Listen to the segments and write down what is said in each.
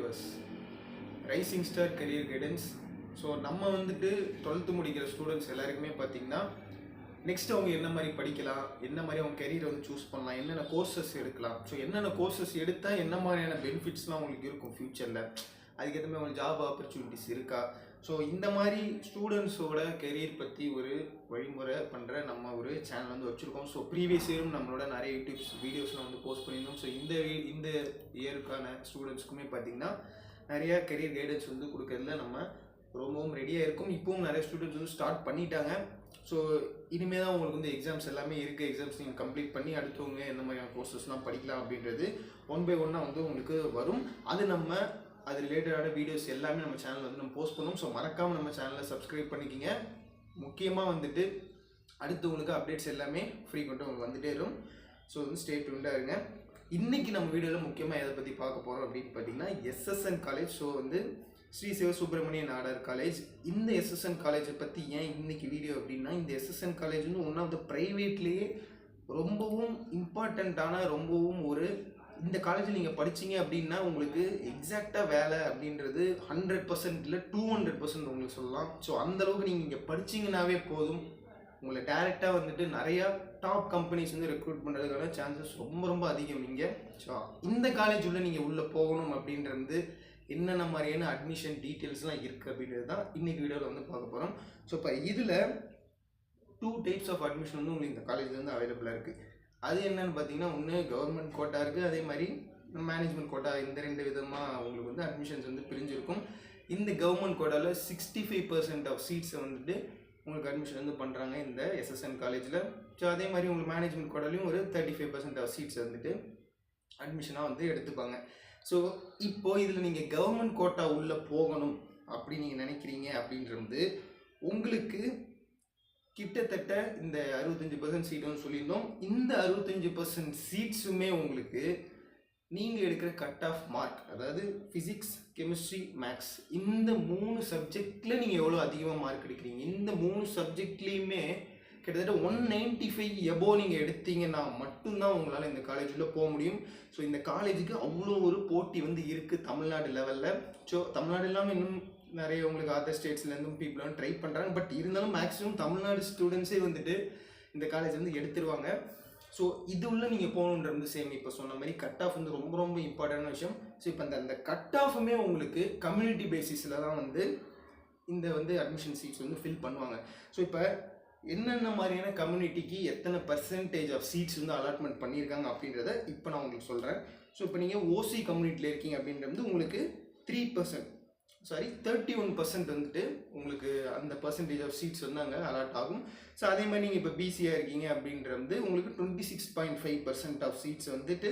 Viewers, rising star career guidance. So நம்ம வந்துட்டு 12th முடிக்கிற ஸ்டூடெண்ட்ஸ் எல்லாருக்குமே பார்த்தீங்கன்னா நெக்ஸ்ட் அவங்க என்ன மாதிரி படிக்கலாம், என்ன மாதிரி அவங்க கெரியரை வந்து சூஸ் பண்ணலாம், என்னென்ன கோர்சஸ் எடுக்கலாம், ஸோ என்னென்ன கோர்சஸ் எடுத்தால் என்ன மாதிரியான பெனிஃபிட்ஸ்லாம் உங்களுக்கு இருக்கும் ஃப்யூச்சரில், அதுக்கேற்ற மாதிரி உங்களுக்கு ஜாப் ஆப்பர்ச்சுனிட்டிஸ் இருக்கா. ஸோ இந்த மாதிரி ஸ்டூடெண்ட்ஸோட கெரியர் பற்றி ஒரு வழிமுறை பண்ணுற நம்ம ஒரு சேனல் வந்து வச்சுருக்கோம். ஸோ ப்ரீவியஸ் இயரும் நம்மளோட நிறைய யூடியூப் வீடியோஸ்லாம் வந்து போஸ்ட் பண்ணியிருந்தோம். ஸோ இந்த இயருக்கான ஸ்டூடெண்ட்ஸ்க்குமே பார்த்திங்கன்னா நிறையா கெரியர் கைடன்ஸ் வந்து கொடுக்கறதுல நம்ம ரொம்பவும் ரெடியாக இருக்கும். இப்போவும் நிறைய ஸ்டூடெண்ட்ஸ் வந்து ஸ்டார்ட் பண்ணிட்டாங்க. ஸோ இனிமேல் தான் உங்களுக்கு வந்து எக்ஸாம்ஸ் எல்லாமே இருக்குது. எக்ஸாம்ஸ் நீங்கள் கம்ப்ளீட் பண்ணி அடுத்தவங்க எந்த மாதிரியான கோர்சஸ்லாம் படிக்கலாம் அப்படின்றது ஒன் பை ஒன்னாக வந்து உங்களுக்கு வரும். அது ரிலேட்டடான வீடியோஸ் எல்லாமே நம்ம சேனலில் வந்து நம்ம போஸ்ட் பண்ணுவோம். ஸோ மறக்காமல் நம்ம சேனலை சப்ஸ்கிரைப் பண்ணிக்கிங்க. முக்கியமாக வந்துட்டு அடுத்தவங்களுக்கு அப்டேட்ஸ் எல்லாமே ஃப்ரீக்வெண்ட்டாக உங்களுக்கு வந்துகிட்டே இருக்கும். ஸோ வந்து ஸ்டே டியூன்டாக இருங்க. இன்றைக்கி நம்ம வீடியோவில் முக்கியமாக எதை பற்றி பார்க்க போகிறோம் அப்படின்னு பார்த்தீங்கன்னா எஸ்எஸ்என் காலேஜ். ஸோ வந்து ஸ்ரீ சிவசுப்ரமணிய நாடார் காலேஜ். இந்த எஸ்எஸ்என் காலேஜை பற்றி ஏன் இன்றைக்கி வீடியோ அப்படின்னா, இந்த எஸ்எஸ்என் காலேஜ் வந்து ஒன் ஆஃப் த ப்ரைவேட்லேயே ரொம்பவும் இம்பார்ட்டண்ட்டான ரொம்பவும் இந்த காலேஜில் நீங்கள் படிச்சிங்க அப்படின்னா உங்களுக்கு எக்ஸாக்டாக வேலை அப்படின்றது 100% இல்லை 200% உங்களுக்கு சொல்லலாம். ஸோ அந்தளவுக்கு நீங்கள் இங்கே படிச்சிங்கன்னாவே போதும், உங்களை டேரெக்டாக வந்துட்டு நிறையா டாப் கம்பெனிஸ் வந்து ரெக்ரூட் பண்ணுறதுக்கான சான்சஸ் ரொம்ப ரொம்ப அதிகம். நீங்கள் ஸோ இந்த காலேஜ் உள்ள நீங்கள் உள்ளே போகணும் அப்படின்றது என்னென்ன மாதிரியான அட்மிஷன் டீட்டெயில்ஸ்லாம் இருக்குது அப்படின்றது தான் இன்றைக்கி வீடியோவில் வந்து பார்க்க போகிறோம். ஸோ இப்போ இதில் 2 டைப்ஸ் ஆஃப் அட்மிஷன் வந்து உங்களுக்கு இந்த காலேஜில் வந்து அவைலபிளாக இருக்குது. அது என்னென்னு பார்த்தீங்கன்னா, ஒன்று கவர்மெண்ட் கோட்டா இருக்குது, அதே மாதிரி மேனேஜ்மெண்ட் கோட்டா. இந்த 2 விதமாக உங்களுக்கு வந்து அட்மிஷன்ஸ் வந்து பிரிஞ்சிருக்கும். இந்த கவர்மெண்ட் கோட்டாவில் 65% ஆஃப் சீட்ஸை வந்துட்டு உங்களுக்கு அட்மிஷன் வந்து பண்ணுறாங்க இந்த எஸ்எஸ்என் காலேஜில். ஸோ அதே மாதிரி உங்களுக்கு மேனேஜ்மெண்ட் கோட்டாலையும் ஒரு 35% ஆஃப் சீட்ஸ் வந்துட்டு அட்மிஷனாக வந்து எடுத்துப்பாங்க. ஸோ இப்போது இதில் நீங்கள் கவர்மெண்ட் கோட்டா உள்ளே போகணும் அப்படி நீங்கள் நினைக்கிறீங்க அப்படின்றது உங்களுக்கு கிட்டத்தட்ட இந்த 65% சீட் வந்து சொல்லியிருந்தோம். இந்த 65% சீட்ஸுமே உங்களுக்கு நீங்கள் எடுக்கிற கட் ஆஃப் மார்க், அதாவது ஃபிசிக்ஸ், கெமிஸ்ட்ரி, மேக்ஸ், இந்த 3 சப்ஜெக்டில் நீங்கள் எவ்வளோ அதிகமாக மார்க் எடுக்கிறீங்க, இந்த 3 சப்ஜெக்ட்லேயுமே கிட்டத்தட்ட 195 எபோ நீங்கள் எடுத்தீங்கன்னா மட்டும்தான் உங்களால் இந்த காலேஜில் போக முடியும். ஸோ இந்த காலேஜுக்கு அவ்வளோ ஒரு போட்டி வந்து இருக்குது தமிழ்நாடு லெவலில். ஸோ தமிழ்நாடு இல்லாமல் இன்னும் நிறைய உங்களுக்கு அதர் ஸ்டேட்ஸ்லேருந்தும் பீப்புள் வந்து ட்ரை பண்ணுறாங்க. பட் இருந்தாலும் மேக்ஸிமம் தமிழ்நாடு ஸ்டூடெண்ட்ஸே வந்துட்டு இந்த காலேஜ் வந்து எடுத்துருவாங்க. ஸோ இது உள்ள நீங்கள் போகணுன்றது சேம் இப்போ சொன்ன மாதிரி கட் ஆஃப் வந்து ரொம்ப ரொம்ப இம்பார்ட்டண்டான விஷயம். ஸோ இப்போ அந்த கட் ஆஃபுமே உங்களுக்கு கம்யூனிட்டி பேசிஸில் தான் வந்து இந்த வந்து அட்மிஷன் சீட்ஸ் வந்து ஃபில் பண்ணுவாங்க. ஸோ இப்போ என்னென்ன மாதிரியான கம்யூனிட்டிக்கு எத்தனை பர்சன்டேஜ் ஆஃப் சீட்ஸ் வந்து அலாட்மெண்ட் பண்ணியிருக்காங்க அப்படின்றத இப்போ நான் உங்களுக்கு சொல்கிறேன். ஸோ இப்போ நீங்கள் ஓசி கம்யூனிட்டியில் இருக்கீங்க அப்படின்றது உங்களுக்கு 31% வந்துட்டு உங்களுக்கு அந்த பர்சன்டேஜ் ஆஃப் சீட்ஸ் வந்து அங்கே அலாட் ஆகும். ஸோ அதே மாதிரி நீங்கள் இப்போ பிசியாக இருக்கீங்க அப்படின்றது உங்களுக்கு 26.5% ஆஃப் சீட்ஸ் வந்துட்டு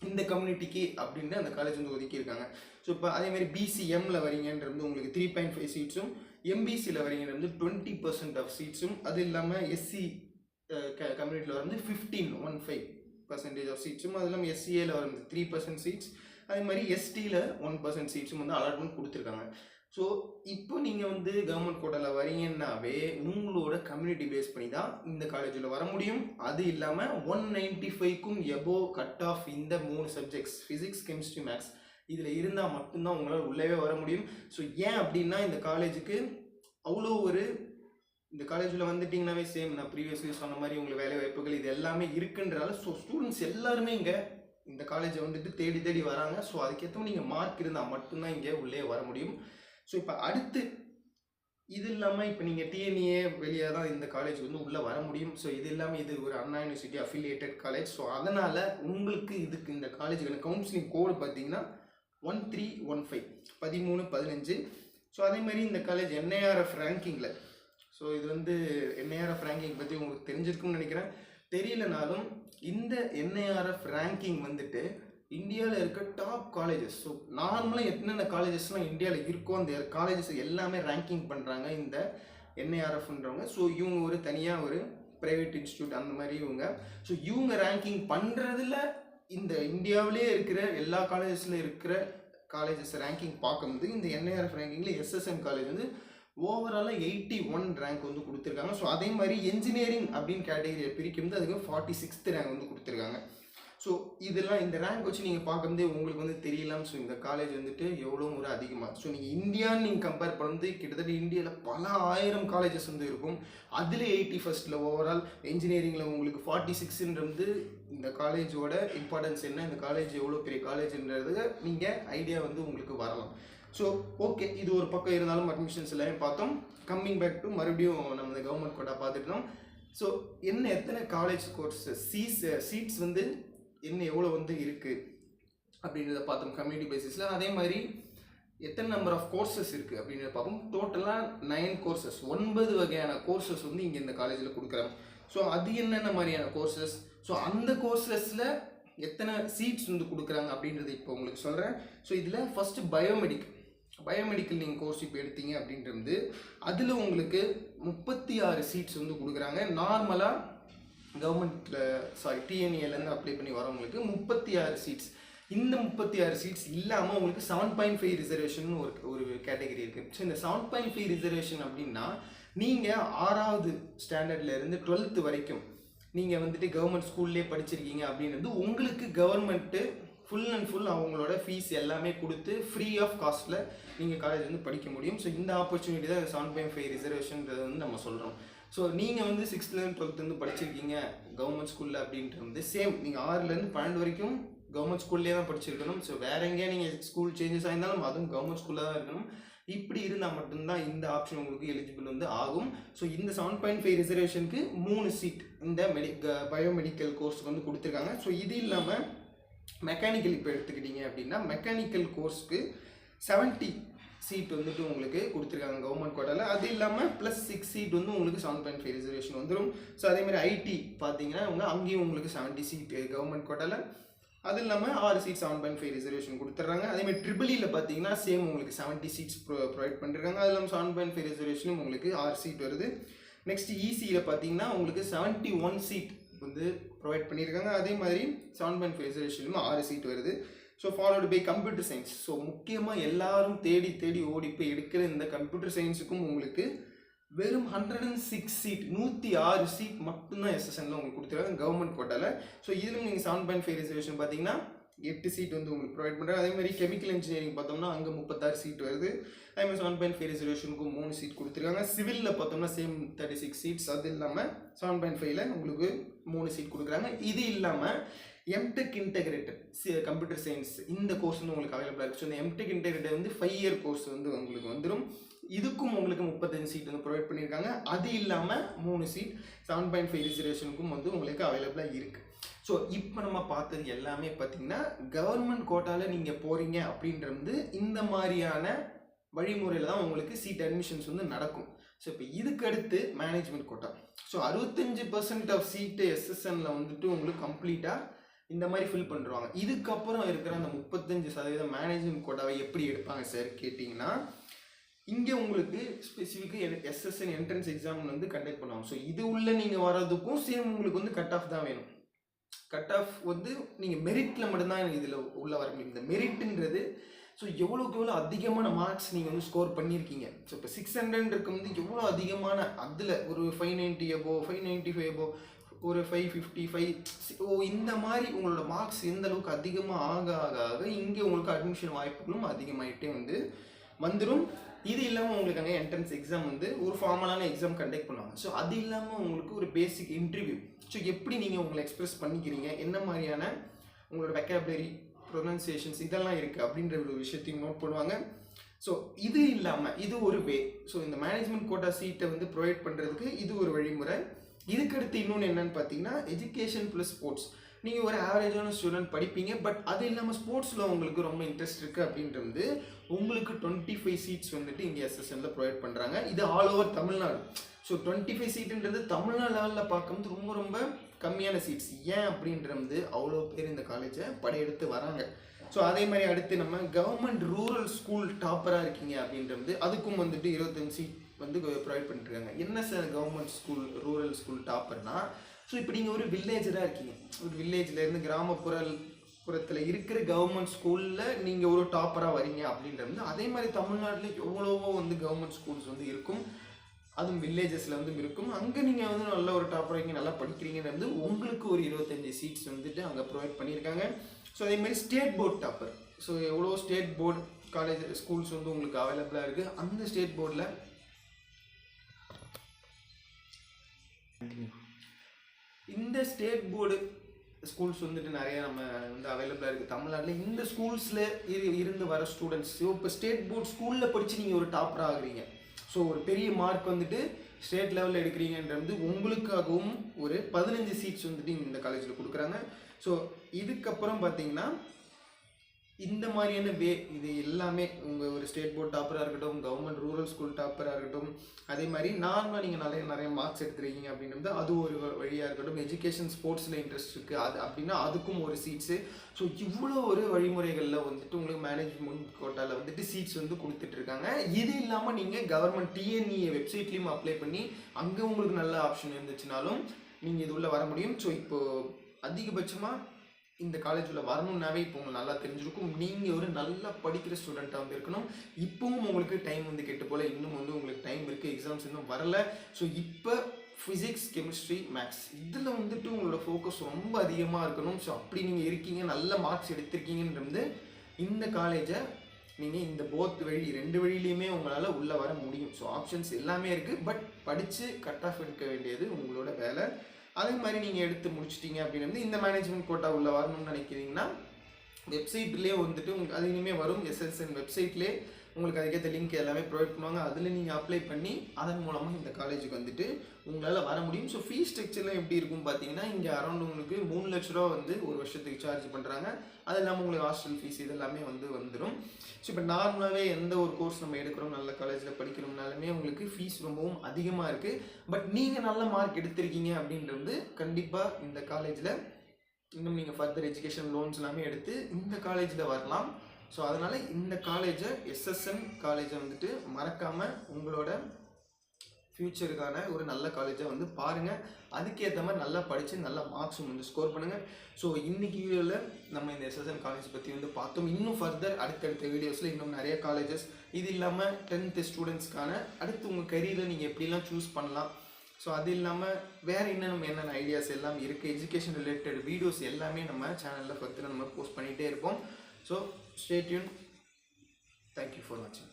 இந்த கம்யூனிட்டிக்கு அப்படின்ட்டு அந்த காலேஜ் வந்து ஒதுக்கியிருக்காங்க. ஸோ இப்போ அதேமாதிரி பிசிஎம்மில் வரீங்கன்றது உங்களுக்கு 3.5 சீட்ஸும், எம்பிசியில் வரீங்கன்றது 20% ஆஃப் சீட்ஸும், அது இல்லாமல் எஸ்சி கம்யூனிட்டியில் வந்து 15% ஆஃப் சீட்ஸும், அது இல்லாமல் எஸ்சிஏல வந்து 3% சீட்ஸ், அதே மாதிரி எஸ்டியில் 1% சீட்ஸும் வந்து அலாட்மெண்ட் கொடுத்துருக்காங்க. ஸோ இப்போ நீங்கள் வந்து கவர்மெண்ட் கோட்டாவில் வரீங்கன்னாவே உங்களோட கம்யூனிட்டி பேஸ் பண்ணி தான் இந்த காலேஜில் வர முடியும். அது இல்லாமல் 195க்கும் எபோ கட் ஆஃப் இந்த 3 சப்ஜெக்ட்ஸ் ஃபிசிக்ஸ், கெமிஸ்ட்ரி, மேக்ஸ் இதில் இருந்தால் மட்டும்தான் உங்களால் உள்ளவே வர முடியும். ஸோ ஏன் அப்படின்னா இந்த காலேஜுக்கு அவ்வளோ இந்த காலேஜில் வந்துட்டிங்கனாவே சேம் நான் ப்ரீவியஸ்லி சொன்ன மாதிரி உங்களுக்கு வேலை வாய்ப்புகள் இது எல்லாமே இருக்குன்றதால ஸோ ஸ்டூடெண்ட்ஸ் எல்லாருமே இங்கே இந்த காலேஜை வந்துட்டு தேடி வராங்க. ஸோ அதுக்கேற்ற நீங்கள் மார்க் இருந்தால் மட்டும்தான் இங்கே உள்ளே வர முடியும். ஸோ இப்போ அடுத்து இது இல்லாமல் இப்போ நீங்கள் டிஎன்ஏ வெளியே தான் இந்த காலேஜ் வந்து உள்ளே வர முடியும். ஸோ இது இல்லாமல் இது ஒரு அண்ணா யூனிவர்சிட்டி அஃபிலியேட்டட் காலேஜ். ஸோ அதனால் உங்களுக்கு இந்த காலேஜுக்கான கவுன்சிலிங் கோடு பார்த்தீங்கன்னா 1315 1315. ஸோ அதே மாதிரி இந்த காலேஜ் NIRF ரேங்கிங்கில், ஸோ இது வந்து NIRF ரேங்கிங் பற்றி உங்களுக்கு தெரிஞ்சிருக்குன்னு நினைக்கிறேன். தெரியலனாலும் இந்த NIRF ரேங்கிங் வந்துட்டு இந்தியாவில் இருக்க டாப் காலேஜஸ். ஸோ நார்மலாக என்னென்ன காலேஜஸ்லாம் இந்தியாவில் இருக்கோ அந்த காலேஜஸ் எல்லாமே ரேங்கிங் பண்ணுறாங்க இந்த NIRFன்றவங்க. ஸோ இவங்க தனியாக ஒரு ப்ரைவேட் இன்ஸ்டியூட் அந்த மாதிரி இவங்க. ஸோ இவங்க ரேங்கிங் பண்ணுறதுல இந்த இந்தியாவிலே இருக்கிற எல்லா காலேஜஸில் இருக்கிற காலேஜஸ் ரேங்கிங் பார்க்கும்போது இந்த NIRF ரேங்கிங்கில் எஸ்எஸ்என் காலேஜ் வந்து ஓவராலாக 81 ரேங்க் வந்து கொடுத்துருக்காங்க. ஸோ அதே மாதிரி என்ஜினியரிங் அப்படின்னு கேட்டகரியை பிரிக்கும்போது அதுக்கு 46th ரேங்க் வந்து கொடுத்துருக்காங்க. ஸோ இதெல்லாம் இந்த ரேங்க் வச்சு நீங்கள் பார்க்கும்போதே உங்களுக்கு வந்து தெரியலாம். ஸோ இந்த காலேஜ் வந்துட்டு எவ்வளோ முறை அதிகமாக, ஸோ நீங்கள் இந்தியான்னு நீங்கள் கம்பேர் பண்ணுறது கிட்டத்தட்ட இந்தியாவில் பல 1000 காலேஜஸ் வந்து இருக்கும். அதில் 81st ஓவரால் இன்ஜினியரிங்கில் உங்களுக்கு 46ன்றது இந்த காலேஜோட இம்பார்ட்டன்ஸ் என்ன, இந்த காலேஜ் எவ்வளோ பெரிய காலேஜ்ன்றது நீங்கள் ஐடியா வந்து உங்களுக்கு வரலாம். ஸோ ஓகே, இது ஒரு பக்கம் இருந்தாலும் அட்மிஷன்ஸ் எல்லாமே பார்த்தோம். கம்மிங் பேக் டு மறுபடியும் நம்ம இந்த கவர்மெண்ட் கோட்டா பார்த்துட்டோம். ஸோ என்ன எத்தனை காலேஜ் கோர்ஸஸ் சீட்ஸ் வந்து என்ன எவ்வளோ வந்து இருக்குது அப்படின்றத பார்த்தோம் கம்யூனிட்டி பேசிஸில். அதே மாதிரி எத்தனை நம்பர் ஆஃப் கோர்சஸ் இருக்குது அப்படின்றத பார்ப்போம். டோட்டலாக 9 கோர்சஸ், 9 வகையான கோர்சஸ் வந்து இங்கே இந்த காலேஜில் கொடுக்குறாங்க. ஸோ அது என்னென்ன மாதிரியான கோர்சஸ், ஸோ அந்த கோர்சஸில் எத்தனை சீட்ஸ் வந்து கொடுக்குறாங்க அப்படின்றது இப்போ உங்களுக்கு சொல்கிறேன். ஸோ இதில் ஃபஸ்ட்டு பயோமெடிக்கல் நீங்கள் கோர்ஸ் இப்போ எடுத்தீங்க அப்படின்றது அதில் உங்களுக்கு 36 சீட்ஸ் வந்து கொடுக்குறாங்க. நார்மலாக கவர்மெண்ட்டில் டிஎன்ஏலேருந்து அப்ளை பண்ணி வரவங்களுக்கு 36 சீட்ஸ். இந்த 36 சீட்ஸ் இல்லாமல் உங்களுக்கு 7.5 ரிசர்வேஷன் ஒரு கேட்டகரி இருக்குது. ஸோ இந்த 7.5 ரிசர்வேஷன் அப்படின்னா நீங்கள் 6வது ஸ்டாண்டர்ட்லேருந்து 12th வரைக்கும் நீங்கள் வந்துட்டு கவர்மெண்ட் ஸ்கூல்லே படிச்சிருக்கீங்க அப்படின்றது உங்களுக்கு கவர்மெண்ட்டு ஃபுல் அண்ட் ஃபுல் அவங்களோட ஃபீஸ் எல்லாமே கொடுத்து ஃப்ரீ ஆஃப் காஸ்ட்டில் நீங்கள் காலேஜ் வந்து படிக்க முடியும். ஸோ இந்த ஆப்பர்ச்சுனிட்டி தான் 7.5 ரிசர்வேஷன்றது வந்து நம்ம சொல்கிறோம். ஸோ நீங்கள் வந்து 6th-லேருந்து 12th படிச்சிருக்கீங்க கவர்மெண்ட் ஸ்கூலில் அப்படின்றது சேம், நீங்கள் 6லேருந்து 12 வரைக்கும் கவர்மெண்ட் ஸ்கூல்லே தான் படிச்சிருக்கணும். ஸோ வேறு எங்கேயா நீங்கள் ஸ்கூல் சேஞ்சஸ் ஆயிருந்தாலும் அதுவும் கவர்மெண்ட் ஸ்கூலில் தான் இருக்கணும். இப்படி இருந்தால் மட்டும்தான் இந்த ஆப்ஷன் உங்களுக்கு எலிஜிபிள் வந்து ஆகும். ஸோ இந்த 7.5 ரிசர்வேஷனுக்கு 3 சீட் இந்த பயோமெடிக்கல் கோர்ஸுக்கு வந்து கொடுத்துருக்காங்க. ஸோ இது இல்லாமல் மெக்கானிக்கல் இப்போ எடுத்துக்கிட்டீங்க அப்படின்னா மெக்கானிக்கல் கோர்ஸ்க்கு 70 சீட் வந்துட்டு உங்களுக்கு கொடுத்துருக்காங்க கவர்மெண்ட் கோட்டாவில். அது இல்லாமல் +6 சீட் வந்து உங்களுக்கு 7.5 ரிசர்வேஷன் வந்துடும். ஸோ அதேமாதிரி ஐடி பார்த்தீங்கன்னா அங்கேயும் உங்களுக்கு 70 சீட் கவர்மெண்ட் கோட்டாவில். அது இல்லாமல் 6 சீட் 7.5 ரிசர்வேஷன் கொடுத்துட்றாங்க. அதேமாதிரி ட்ரிபிளியில் பார்த்தீங்கன்னா சேம் உங்களுக்கு 70 சீட்ஸ் ப்ரொவைட் பண்ணிருக்காங்க. அது இல்லாமல் 7.5 ரிசர்வேஷனும் உங்களுக்கு 6 சீட் வருது. நெக்ஸ்ட் இசியில் பார்த்தீங்கன்னா உங்களுக்கு 71 சீட் வந்து ப்ரொவைட் பண்ணியிருக்காங்க. அதே மாதிரி 7.5 ரிசர்வேஷன்லையும் 6 சீட் வருது. So followed by computer science. So முக்கியமாக எல்லாரும் தேடி ஓடி போய் எடுக்கிற இந்த கம்ப்யூட்டர் சயின்ஸுக்கும் உங்களுக்கு வெறும் 106 சீட் 106 சீட் மட்டும்தான் எஸ்எஸ்என்ல உங்களுக்கு கொடுத்துருக்காங்க கவர்மெண்ட் கோட்டாவில். ஸோ இதிலும் நீங்கள் 7.5 ரிசர்வேஷன் பார்த்தீங்கன்னா 8 சீட் வந்து உங்களுக்கு ப்ரொவைட் பண்ணுறாங்க. அதே மாதிரி கெமிக்கல் இன்ஜினியரிங் பார்த்தோம்னா அங்கே 36 சீட் வருது. அதே மாதிரி 7.5 ரிசர்வேஷனுக்கு 3 சீட் கொடுத்துருக்காங்க. சிவிலில் பார்த்தோம்னா சேம் 36 சீட்ஸ். அது இல்லாமல் 7.5ல உங்களுக்கு 3 சீட் கொடுக்குறாங்க. இது இல்லாமல் எம்டெக் இன்டெகிரேட்டட் கம்ப்யூட்டர் சயின்ஸ் இந்த கோர்ஸ் வந்து உங்களுக்கு அவைலபிளாக இருக்குது. ஸோ இந்த எம்டெக் இன்டெகிரேட்டட் வந்து 5 இயர் கோர்ஸ் வந்து உங்களுக்கு வந்துடும். இதுக்கும் உங்களுக்கு 35 சீட் வந்து ப்ரொவைட் பண்ணியிருக்காங்க. அது இல்லாமல் 3 சீட் 7.5 ரிசர்வேஷனுக்கும் வந்து உங்களுக்கு அவைலபிளாக இருக்குது. ஸோ இப்போ நம்ம பார்த்தது எல்லாமே பார்த்தீங்கன்னா கவர்மெண்ட் கோட்டாவில் நீங்கள் போகிறீங்க அப்படின்றது இந்த மாதிரியான வழிமுறையில் தான் உங்களுக்கு சீட் அட்மிஷன்ஸ் வந்து நடக்கும். ஸோ இப்போ இதுக்கு அடுத்து மேனேஜ்மெண்ட் கோட்டா. ஸோ 65% ஆஃப் சீட்டு எஸ்எஸ்என்ல வந்துட்டு உங்களுக்கு கம்ப்ளீட்டாக இந்த மாதிரி ஃபில் பண்ணுறாங்க. இதுக்கப்புறம் இருக்கிற அந்த 35% மேனேஜ்மெண்ட் கோட்டாவை எப்படி எடுப்பாங்க சார் கேட்டிங்கன்னா, இங்கே உங்களுக்கு ஸ்பெசிஃபிக்காக எஸ்எஸ்என் என்ட்ரன்ஸ் எக்ஸாம் வந்து கண்டக்ட் பண்ணுவாங்க. ஸோ இது உள்ள நீங்கள் வர்றதுக்கும் சேம் உங்களுக்கு வந்து கட் ஆஃப் தான் வேணும். கட் ஆஃப் வந்து நீங்கள் மெரிட்டில் மட்டும்தான் இதில் உள்ள வர முடியும். இந்த மெரிட்டுன்றது ஸோ எவ்வளோக்கு எவ்வளோ அதிகமான மார்க்ஸ் நீங்கள் வந்து ஸ்கோர் பண்ணியிருக்கீங்க. ஸோ இப்போ 600 வந்து எவ்வளோ அதிகமான, அதில் ஒரு 590 above 595 above ஒரு 555 இந்த மாதிரி உங்களோட மார்க்ஸ் எந்த அளவுக்கு அதிகமாக ஆக இங்கே உங்களுக்கு அட்மிஷன் வாய்ப்புகளும் அதிகமாகிட்டே வந்து வந்துடும். இது இல்லாமல் உங்களுக்கு அங்கே என்ட்ரன்ஸ் எக்ஸாம் வந்து ஒரு ஃபார்மலான எக்ஸாம் கண்டக்ட் பண்ணுவாங்க. ஸோ அது இல்லாமல் உங்களுக்கு ஒரு பேசிக் இன்டர்வியூ. ஸோ எப்படி நீங்கள் உங்களை எக்ஸ்பிரஸ் பண்ணிக்கிறீங்க, என்ன மாதிரியான உங்களோட வெக்காபுலரி ப்ரொனன்சியேஷன்ஸ் இதெல்லாம் இருக்குது அப்படின்ற ஒரு விஷயத்தையும் நோட் பண்ணுவாங்க. ஸோ இது இல்லாமல் இது ஒரு வே. ஸோ இந்த மேனேஜ்மெண்ட் கோட்டா சீட்டை வந்து ப்ரொவைட் பண்ணுறதுக்கு இது ஒரு வழிமுறை. இதுக்கடுத்து இன்னொன்று என்னென்னு பார்த்தீங்கன்னா எஜுகேஷன் ப்ளஸ் ஸ்போர்ட்ஸ். நீங்கள் ஒரு ஆவரேஜான ஸ்டூடெண்ட் படிப்பீங்க, பட் அது இல்லாமல் ஸ்போர்ட்ஸில் உங்களுக்கு ரொம்ப இன்ட்ரெஸ்ட் இருக்குது அப்படின்றது உங்களுக்கு 25 சீட்ஸ் வந்துட்டு இங்கே எஸ்எஸ்என்ல ப்ரொவைட் பண்ணுறாங்க. இது ஆல் ஓவர் தமிழ்நாடு. ஸோ 25 சீட்டுன்றது தமிழ்நாடு லெவலில் பார்க்கும்போது ரொம்ப ரொம்ப கம்மியான சீட்ஸ். ஏன் அப்படின்றது அவ்வளோ பேர் இந்த காலேஜை படையெடுத்து வராங்க. ஸோ அதே மாதிரி அடுத்து நம்ம கவர்மெண்ட் ரூரல் ஸ்கூல் டாப்பராக இருக்கீங்க அப்படின்றது அதுக்கும் வந்துட்டு 25 சீட் வந்து ப்ரொவைட் பண்ணிட்டுருக்காங்க. என்ன sir government school rural school டாப்பர்னா, ஸோ இப்போ நீங்கள் ஒரு வில்லேஜராக இருக்கீங்க, ஒரு வில்லேஜ்லேருந்து கிராமப்புறத்தில் இருக்கிற கவர்மெண்ட் ஸ்கூலில் நீங்கள் ஒரு டாப்பராக வரீங்க அப்படின்றது. அதே மாதிரி தமிழ்நாட்டில் எவ்வளவோ வந்து கவர்மெண்ட் ஸ்கூல்ஸ் வந்து இருக்கும். அதுவும் வில்லேஜஸில் வந்து இருக்கும். அங்கே நீங்கள் வந்து நல்ல ஒரு டாப் ரேங்கிங் நல்லா படிக்கிறீங்கன்னு வந்து உங்களுக்கு ஒரு 25 சீட்ஸ் வந்துட்டு அங்கே ப்ரொவைட் பண்ணியிருக்காங்க. ஸோ அதேமாதிரி ஸ்டேட் போர்ட் டாப்பர், ஸோ எவ்வளோ ஸ்டேட் போர்டு காலேஜ் ஸ்கூல்ஸ் வந்து உங்களுக்கு அவைலபிளாக இருக்குது. அந்த ஸ்டேட் போர்டில் இந்த ஸ்டேட் போர்டு ஸ்கூல்ஸ் வந்துட்டு நிறைய நம்ம வந்து அவைலபிளாக இருக்குது தமிழ்நாட்டில். இந்த ஸ்கூல்ஸில் இருந்து வர ஸ்டூடெண்ட்ஸ் இப்போ ஸ்டேட் போர்ட் ஸ்கூலில் படித்து நீங்கள் ஒரு டாப்பராக ஆகுறீங்க. ஸோ ஒரு பெரிய மார்க் வந்துட்டு ஸ்டேட் லெவலில் எடுக்கிறீங்கன்றது உங்களுக்காகவும் ஒரு 15 சீட்ஸ் வந்துட்டு இந்த காலேஜில் கொடுக்குறாங்க. ஸோ இதுக்கப்புறம் பார்த்தீங்கன்னா இந்த மாதிரியான இது எல்லாமே உங்கள் ஒரு ஸ்டேட் போர்ட் டாப்பராக இருக்கட்டும், கவர்மெண்ட் ரூரல் ஸ்கூல் டாப்பராக இருக்கட்டும், அதே மாதிரி நார்மலாக நீங்கள் நிறைய மார்க்ஸ் எடுத்துருக்கீங்க அப்படின்றது அது ஒரு வழியாக இருக்கட்டும், எஜுகேஷன் ஸ்போர்ட்ஸில் இன்ட்ரெஸ்ட் இருக்குது அது அப்படின்னா அதுக்கும் ஒரு சீட்ஸு. ஸோ இவ்வளோ ஒரு வழிமுறைகளில் வந்துட்டு உங்களுக்கு மேனேஜ்மெண்ட் கோட்டாவில் வந்துட்டு சீட்ஸ் வந்து கொடுத்துட்ருக்காங்க. இது இல்லாமல் நீங்கள் கவர்மெண்ட் டிஎன்இஏ வெப்சைட்லேயும் அப்ளை பண்ணி அங்கே உங்களுக்கு நல்ல ஆப்ஷன் இருந்துச்சுனாலும் நீங்கள் இது உள்ளே வர முடியும். ஸோ இப்போது அதிகபட்சமாக இந்த காலேஜில் வரணுன்னாவே இப்போ உங்களுக்கு நல்லா தெரிஞ்சிருக்கும். நீங்கள் ஒரு நல்லா படிக்கிற ஸ்டூடெண்ட்டாக வந்து இருக்கணும். இப்போவும் உங்களுக்கு டைம் வந்து கெட்டு போல், இன்னும் வந்து உங்களுக்கு டைம் இருக்குது, எக்ஸாம்ஸ் இன்னும் வரல. ஸோ இப்போ ஃபிசிக்ஸ், கெமிஸ்ட்ரி, மேக்ஸ் இதில் வந்துட்டு உங்களோட ஃபோக்கஸ் ரொம்ப அதிகமாக இருக்கணும். ஸோ அப்படி நீங்கள் இருக்கீங்க, நல்ல மார்க்ஸ் எடுத்திருக்கீங்கன்றது இந்த காலேஜை நீங்கள் இந்த போத் வழி 2 வழியிலையுமே உங்களால் உள்ளே வர முடியும். ஸோ ஆப்ஷன்ஸ் எல்லாமே இருக்குது. பட் படித்து கட் ஆஃப் எடுக்க வேண்டியது உங்களோட வேலை. அதே மாதிரி நீங்கள் எடுத்து முடிச்சிட்டிங்க அப்படின்னு இந்த மேனேஜ்மெண்ட் கோட்டா உள்ளே வரணும்னு நினைக்கிறீங்கன்னா வெப்சைட்லேயே வந்துட்டு உங்களுக்கு அது இனிமேல் வரும். எஸ்எஸ்என் வெப்சைட்லேயே உங்களுக்கு அதுக்கேற்ற லிங்க் எல்லாமே ப்ரொவைட் பண்ணுவாங்க. அதில் நீங்கள் அப்ளை பண்ணி அதன் மூலமாக இந்த காலேஜுக்கு வந்துட்டு உங்களால் வர முடியும். ஸோ ஃபீஸ் ஸ்ட்ரக்சர்லாம் எப்படி இருக்கும் பார்த்தீங்கன்னா, இங்கே அரௌண்ட் உங்களுக்கு 3 லட்ச ரூபா வந்து ஒரு வருஷத்துக்கு சார்ஜ் பண்ணுறாங்க. அது இல்லாமல் உங்களுக்கு ஹாஸ்டல் ஃபீஸ் இதெல்லாமே வந்துடும். ஸோ இப்போ நார்மலாகவே எந்த ஒரு கோர்ஸ் நம்ம எடுக்கிறோம் நல்ல காலேஜில் படிக்கிறோம்னாலுமே உங்களுக்கு ஃபீஸ் ரொம்பவும் அதிகமாக இருக்குது. பட் நீங்கள் நல்ல மார்க் எடுத்திருக்கீங்க அப்படின்றது கண்டிப்பாக இந்த காலேஜில் இன்னும் நீங்கள் ஃபர்தர் எஜுகேஷன் லோன்ஸ் எல்லாமே எடுத்து இந்த காலேஜில் வரலாம். ஸோ அதனால் இந்த காலேஜை எஸ்எஸ்என் காலேஜை வந்துட்டு மறக்காமல் உங்களோட ஃப்யூச்சருக்கான ஒரு நல்ல காலேஜை வந்து பாருங்கள். அதுக்கேற்ற மாதிரி நல்லா படித்து நல்ல மார்க்ஸும் வந்து ஸ்கோர் பண்ணுங்கள். ஸோ இன்றைக்கி வீடியோவில் நம்ம இந்த எஸ்எஸ்என் காலேஜ் பற்றி வந்து பார்த்தோம். இன்னும் ஃபர்தர் அடுத்தடுத்த வீடியோஸில் இன்னும் நிறைய காலேஜஸ், இது இல்லாமல் 10th ஸ்டூடெண்ட்ஸ்க்கான அடுத்து உங்கள் கரியரில் நீங்கள் எப்படிலாம் சூஸ் பண்ணலாம், ஸோ அது இல்லாமல் வேறு என்னென்ன ஐடியாஸ் எல்லாம் இருக்குது, எஜுகேஷன் ரிலேட்டட் வீடியோஸ் எல்லாமே நம்ம சேனலில் ஃபர்தர் நம்ம போஸ்ட் பண்ணிகிட்டே இருப்போம். So stay tune. Thank you for வாட்சிங்.